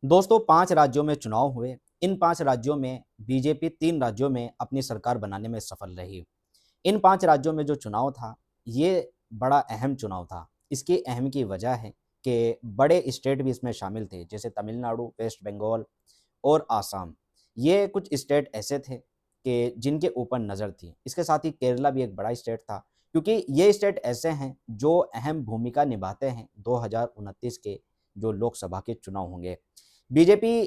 दोस्तों 5 राज्यों में चुनाव हुए। इन 5 राज्यों में बीजेपी 3 राज्यों में अपनी सरकार बनाने में सफल रही। इन 5 राज्यों में जो चुनाव था, ये बड़ा अहम चुनाव था। इसकी अहम की वजह है कि बड़े स्टेट भी इसमें शामिल थे, जैसे तमिलनाडु, वेस्ट बंगाल और आसाम। ये कुछ स्टेट ऐसे थे कि जिनके ऊपर नज़र थी। इसके साथ ही केरला भी एक बड़ा स्टेट था, क्योंकि ये स्टेट ऐसे हैं जो अहम भूमिका निभाते हैं 2029 के जो लोकसभा के चुनाव होंगे। बीजेपी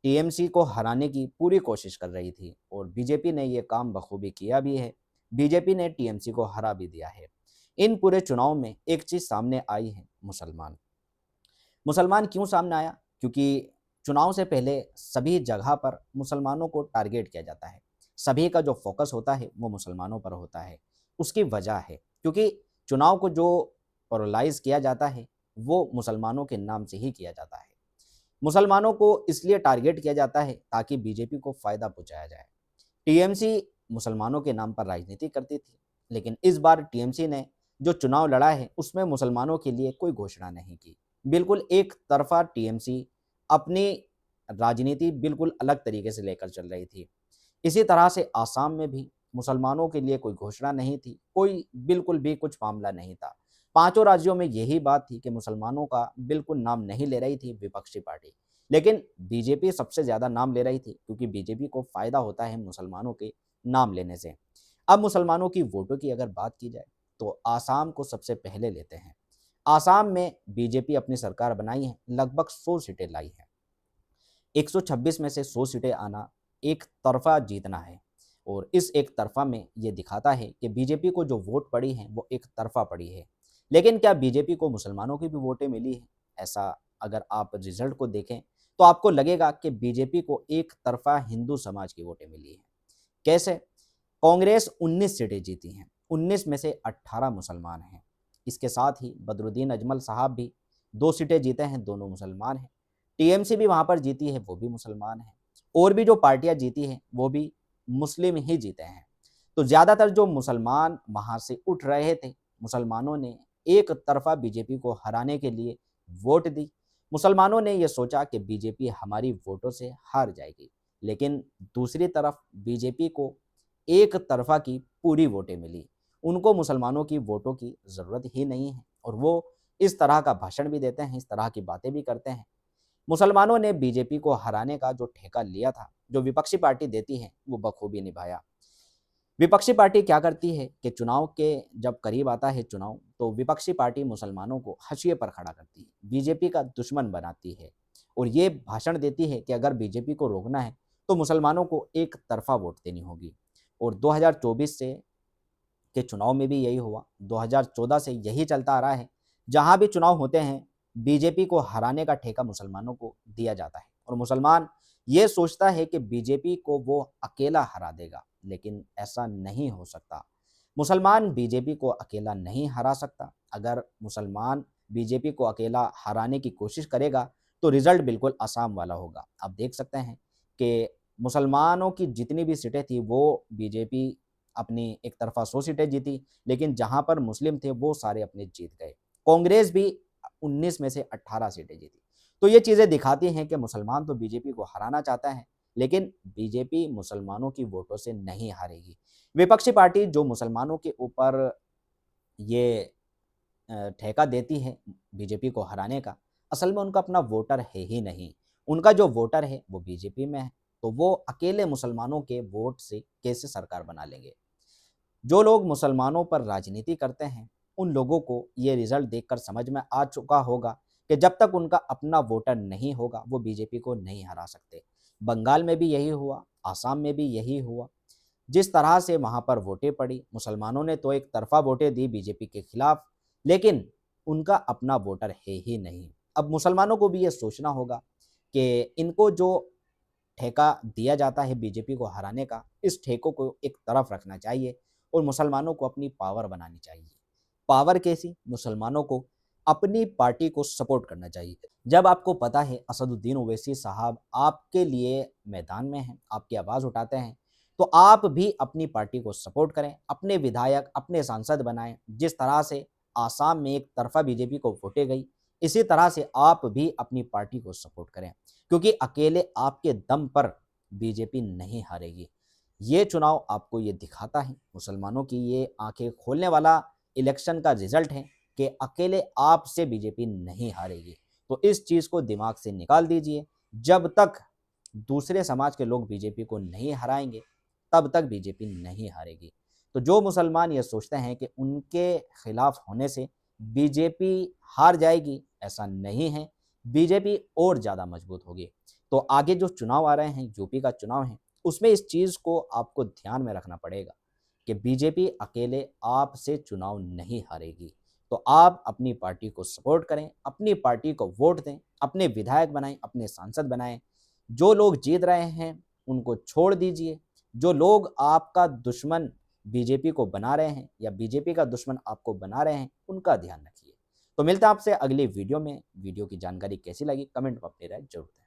टीएमसी को हराने की पूरी कोशिश कर रही थी और बीजेपी ने ये काम बखूबी किया भी है। बीजेपी ने टीएमसी को हरा भी दिया है। इन पूरे चुनाव में एक चीज़ सामने आई है, मुसलमान। मुसलमान क्यों सामने आया? क्योंकि चुनाव से पहले सभी जगह पर मुसलमानों को टारगेट किया जाता है। सभी का जो फ़ोकस होता है वो मुसलमानों पर होता है। उसकी वजह है क्योंकि चुनाव को जो पोलराइज़ किया जाता है वो मुसलमानों के नाम से ही किया जाता है। मुसलमानों को इसलिए टारगेट किया जाता है ताकि बीजेपी को फ़ायदा पहुँचाया जाए। टीएमसी मुसलमानों के नाम पर राजनीति करती थी, लेकिन इस बार टीएमसी ने जो चुनाव लड़ा है, उसमें मुसलमानों के लिए कोई घोषणा नहीं की। बिल्कुल एक तरफ़ा टीएमसी अपनी राजनीति बिल्कुल अलग तरीके से लेकर चल रही थी। इसी तरह से आसाम में भी मुसलमानों के लिए कोई घोषणा नहीं थी, कोई बिल्कुल भी कुछ मामला नहीं था। पाँचों राज्यों में यही बात थी कि मुसलमानों का बिल्कुल नाम नहीं ले रही थी विपक्षी पार्टी। लेकिन बीजेपी सबसे ज़्यादा नाम ले रही थी, क्योंकि बीजेपी को फ़ायदा होता है मुसलमानों के नाम लेने से। अब मुसलमानों की वोटों की अगर बात की जाए, तो आसाम को सबसे पहले लेते हैं। आसाम में बीजेपी अपनी सरकार बनाई है, लगभग 100 सीटें लाई है। 126 में से 100 सीटें आना एक तरफ़ा जीतना है और इस एक तरफ़ा में ये दिखाता है कि बीजेपी को जो वोट पड़ी हैं वो एक तरफ़ा पड़ी है। लेकिन क्या बीजेपी को मुसलमानों की भी वोटें मिली हैं? ऐसा अगर आप रिज़ल्ट को देखें तो आपको लगेगा कि बीजेपी को एक तरफ़ा हिंदू समाज की वोटें मिली हैं। कैसे? कांग्रेस 19 सीटें जीती हैं, 19 में से 18 मुसलमान हैं। इसके साथ ही बदरुद्दीन अजमल साहब भी 2 सीटें जीते हैं, दोनों मुसलमान हैं। टीएमसी भी वहाँ पर जीती है, वो भी मुसलमान है। और भी जो पार्टियाँ जीती हैं, वो भी मुस्लिम ही जीते हैं। तो ज़्यादातर जो मुसलमान वहाँ से उठ रहे थे, मुसलमानों ने एक तरफ़ा बीजेपी को हराने के लिए वोट दी। मुसलमानों ने ये सोचा कि बीजेपी हमारी वोटों से हार जाएगी, लेकिन दूसरी तरफ बीजेपी को एक तरफ़ा की पूरी वोटें मिली। उनको मुसलमानों की वोटों की ज़रूरत ही नहीं है और वो इस तरह का भाषण भी देते हैं, इस तरह की बातें भी करते हैं। मुसलमानों ने बीजेपी को हराने का जो ठेका लिया था, जो विपक्षी पार्टी देती है, वो बखूबी निभाया। विपक्षी पार्टी क्या करती है कि चुनाव के जब करीब आता है चुनाव, तो विपक्षी पार्टी मुसलमानों को हाशिए पर खड़ा करती है, बीजेपी का दुश्मन बनाती है और ये भाषण देती है कि अगर बीजेपी को रोकना है, तो मुसलमानों को एक तरफ़ा वोट देनी होगी। और 2024 से के चुनाव में भी यही हुआ, 2014 से यही चलता आ रहा है। जहाँ भी चुनाव होते हैं, बीजेपी को हराने का ठेका मुसलमानों को दिया जाता है और मुसलमान ये सोचता है कि बीजेपी को वो अकेला हरा देगा, लेकिन ऐसा नहीं हो सकता। मुसलमान बीजेपी को अकेला नहीं हरा सकता। अगर मुसलमान बीजेपी को अकेला हराने की कोशिश करेगा, तो रिज़ल्ट बिल्कुल आसाम वाला होगा। आप देख सकते हैं कि मुसलमानों की जितनी भी सीटें थी, वो बीजेपी अपनी एक तरफ़ा 100 सीटें जीती, लेकिन जहाँ पर मुस्लिम थे वो सारे अपने जीत गए। कांग्रेस भी 19 में से 18 सीटें जीती। तो ये चीज़ें दिखाती हैं कि मुसलमान तो बीजेपी को हराना चाहता है, लेकिन बीजेपी मुसलमानों की वोटों से नहीं हारेगी। विपक्षी पार्टी जो मुसलमानों के ऊपर ये ठेका देती है बीजेपी को हराने का, असल में उनका अपना वोटर है ही नहीं। उनका जो वोटर है वो बीजेपी में है, तो वो अकेले मुसलमानों के वोट से कैसे सरकार बना लेंगे? जो लोग मुसलमानों पर राजनीति करते हैं, उन लोगों को ये रिज़ल्ट देखकर समझ में आ चुका होगा कि जब तक उनका अपना वोटर नहीं होगा, वो बीजेपी को नहीं हरा सकते। बंगाल में भी यही हुआ, आसाम में भी यही हुआ। जिस तरह से वहाँ पर वोटें पड़ी, मुसलमानों ने तो एक तरफ़ा वोटें दी बीजेपी के खिलाफ, लेकिन उनका अपना वोटर है ही नहीं। अब मुसलमानों को भी ये सोचना होगा कि इनको जो ठेका दिया जाता है बीजेपी को हराने का, इस ठेकों को एक तरफ रखना चाहिए और मुसलमानों को अपनी पावर बनानी चाहिए। पावर कैसी? मुसलमानों को अपनी पार्टी को सपोर्ट करना चाहिए। जब आपको पता है असदुद्दीन ओवैसी साहब आपके लिए मैदान में हैं, आपकी आवाज़ उठाते हैं, तो आप भी अपनी पार्टी को सपोर्ट करें, अपने विधायक, अपने सांसद बनाएँ। जिस तरह से आसाम में एक तरफ़ा बीजेपी को वोटें गई, इसी तरह से आप भी अपनी पार्टी को सपोर्ट करें, क्योंकि अकेले आपके दम पर बीजेपी नहीं हारेगी। ये चुनाव आपको ये दिखाता है, मुसलमानों की ये आंखें खोलने वाला इलेक्शन का रिजल्ट है कि अकेले आपसे बीजेपी नहीं हारेगी। तो इस चीज़ को दिमाग से निकाल दीजिए। जब तक दूसरे समाज के लोग बीजेपी को नहीं हराएंगे, तब तक बीजेपी नहीं हारेगी। तो जो मुसलमान ये सोचते हैं कि उनके खिलाफ होने से बीजेपी हार जाएगी, ऐसा नहीं है। बीजेपी और ज़्यादा मजबूत होगी। तो आगे जो चुनाव आ रहे हैं, यूपी का चुनाव है, उसमें इस चीज़ को आपको ध्यान में रखना पड़ेगा कि बीजेपी अकेले आपसे चुनाव नहीं हारेगी। तो आप अपनी पार्टी को सपोर्ट करें, अपनी पार्टी को वोट दें, अपने विधायक बनाएं, अपने सांसद बनाएं। जो लोग जीत रहे हैं उनको छोड़ दीजिए। जो लोग आपका दुश्मन बीजेपी को बना रहे हैं या बीजेपी का दुश्मन आपको बना रहे हैं, उनका ध्यान रखिए। तो मिलता है आपसे अगली वीडियो में। वीडियो की जानकारी कैसी लगी कमेंट में अपनी राय जरूर दें।